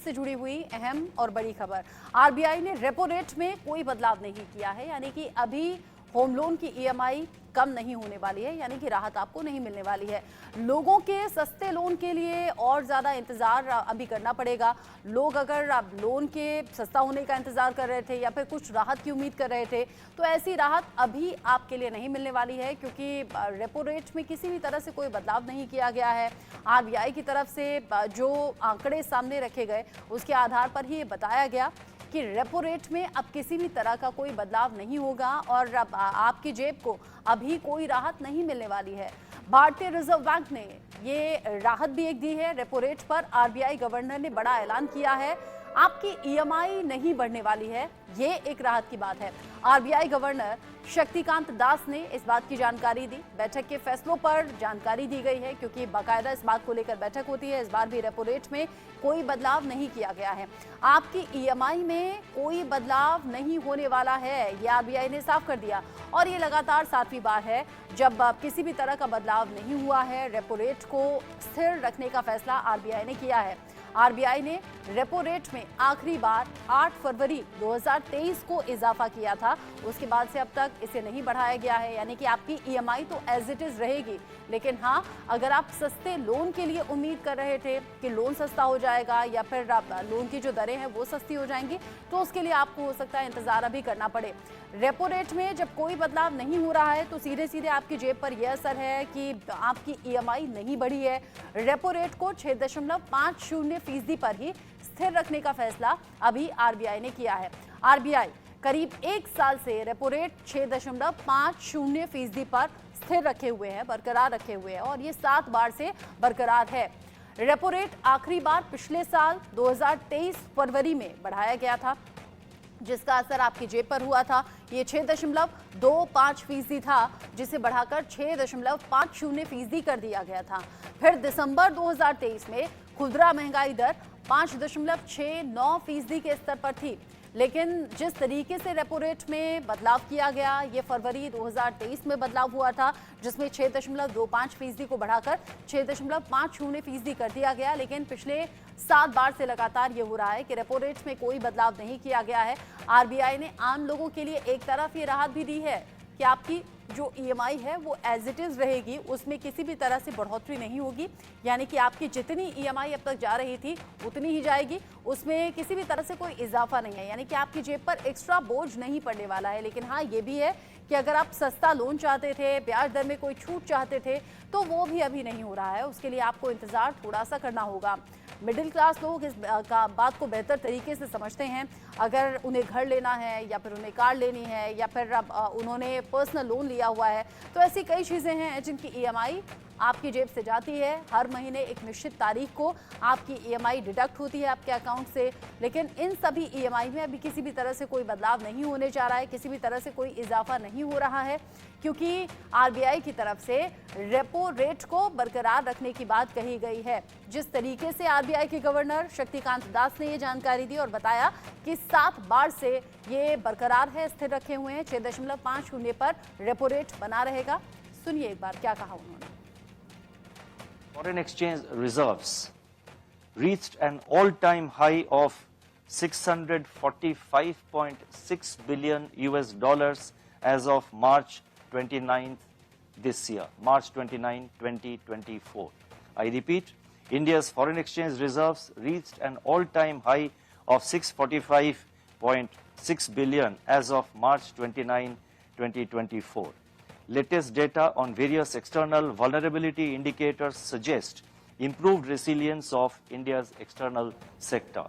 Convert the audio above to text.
से जुड़ी हुई अहम और बड़ी खबर। आरबीआई ने रेपो रेट में कोई बदलाव नहीं किया है, यानी कि अभी होम लोन की ईएमआई कम नहीं होने वाली है, यानी कि राहत आपको नहीं मिलने वाली है। लोगों के सस्ते लोन के लिए और ज्यादा इंतजार अभी करना पड़ेगा। लोग अगर लोन के सस्ता होने का इंतजार कर रहे थे या फिर कुछ राहत की उम्मीद कर रहे थे, तो ऐसी राहत अभी आपके लिए नहीं मिलने वाली है, क्योंकि रेपो रेट में किसी भी तरह से कोई बदलाव नहीं किया गया है। आरबीआई की तरफ से जो आंकड़े सामने रखे गए उसके आधार पर ही ये बताया गया कि रेपो रेट में अब किसी भी तरह का कोई बदलाव नहीं होगा और अब आपकी जेब को अभी कोई राहत नहीं मिलने वाली है। भारतीय रिजर्व बैंक ने ये राहत भी एक दी है। रेपो रेट पर आरबीआई गवर्नर ने बड़ा ऐलान किया है, आपकी ईएमआई नहीं बढ़ने वाली है, ये एक राहत की बात है। आरबीआई गवर्नर शक्तिकांत दास ने इस बात की जानकारी दी। बैठक के फैसलों पर जानकारी दी गई है, क्योंकि बाकायदा इस बात को लेकर बैठक होती है। इस बार भी रेपो रेट में कोई बदलाव नहीं किया गया है। आपकी ईएमआई में कोई बदलाव नहीं होने वाला है, ये आरबीआई ने साफ कर दिया। और ये लगातार 7वीं बार है जब किसी भी तरह का बदलाव नहीं हुआ है। रेपो रेट को स्थिर रखने का फैसला आरबीआई ने किया है। आरबीआई ने रेपो रेट में आखिरी बार 8 फरवरी 2023 को इजाफा किया था। उसके बाद से अब तक इसे नहीं बढ़ाया गया है, यानी कि आपकी ईएमआई तो एज इट इज रहेगी। लेकिन हाँ, अगर आप सस्ते लोन के लिए उम्मीद कर रहे थे कि लोन सस्ता हो जाएगा या फिर लोन की जो दरें हैं वो सस्ती हो जाएंगी, तो उसके लिए आपको हो सकता है इंतजार अभी करना पड़े। रेपो रेट में जब कोई बदलाव नहीं हो रहा है तो सीधे सीधे आपकी जेब पर यह असर है कि आपकी ईएमआई नहीं बढ़ी है। रेपो रेट को 6.50% पर ही स्थिर रखने का फैसला अभी आरबीआई ने किया है। आरबीआई करीब 1 साल से रेपो रेट 6.50% पर स्थिर रखे हुए हैं, बरकरार रखे हुए हैं, और ये 7 बार से बरकरार है। रेपो रेट आखिरी बार पिछले साल 2023 फरवरी में बढ़ाया गया था, जिसका असर आपकी जेब पर हुआ था। ये 6.25% था, जिसे बढ़ाकर 6.50% कर दिया गया था। फिर दिसंबर 2023 में खुदरा महंगाई दर 5.69% के स्तर पर थी। लेकिन जिस तरीके से रेपो रेट में बदलाव किया गया, ये फरवरी 2023 में बदलाव हुआ था, जिसमें 6.25% को बढ़ाकर 6.50% कर दिया गया। लेकिन पिछले 7 बार से लगातार ये हो रहा है कि रेपो रेट में कोई बदलाव नहीं किया गया है। आरबीआई ने आम लोगों के लिए एक तरफ ये राहत भी दी है कि आपकी जो ईएमआई है वो एज इट इज रहेगी, उसमें किसी भी तरह से बढ़ोतरी नहीं होगी, यानी कि आपकी जितनी ईएमआई अब तक जा रही थी उतनी ही जाएगी, उसमें किसी भी तरह से कोई इजाफा नहीं है, यानी कि आपकी जेब पर एक्स्ट्रा बोझ नहीं पड़ने वाला है। लेकिन हाँ, ये भी है कि अगर आप सस्ता लोन चाहते थे, ब्याज दर में कोई छूट चाहते थे, तो वो भी अभी नहीं हो रहा है। उसके लिए आपको इंतजार थोड़ा सा करना होगा। मिडिल क्लास लोग इस बात को बेहतर तरीके से समझते हैं। अगर उन्हें घर लेना है या फिर उन्हें कार लेनी है या फिर उन्होंने पर्सनल लोन लिया हुआ है, तो ऐसी कई चीज़ें हैं जिनकी ईएमआई आपकी जेब से जाती है। हर महीने एक निश्चित तारीख को आपकी ईएमआई डिडक्ट होती है आपके अकाउंट से। लेकिन इन सभी ईएमआई में अभी किसी भी तरह से कोई बदलाव नहीं होने जा रहा है, किसी भी तरह से कोई इजाफा नहीं हो रहा है, क्योंकि आरबीआई की तरफ से रेपो रेट को बरकरार रखने की बात कही गई है। जिस तरीके से आरबीआई के गवर्नर शक्तिकांत दास ने ये जानकारी दी और बताया कि 7 बार से ये बरकरार है, स्थिर रखे हुए हैं, 6.50% पर रेपो रेट बना रहेगा। सुनिए एक बार क्या कहा उन्होंने। Foreign exchange reserves reached an all-time high of $645.6 billion as of March 29th this year, March 29, 2024. I repeat, India's foreign exchange reserves reached an all-time high of $645.6 billion as of March 29, 2024. Latest data on various external vulnerability indicators suggest improved resilience of India's external sector.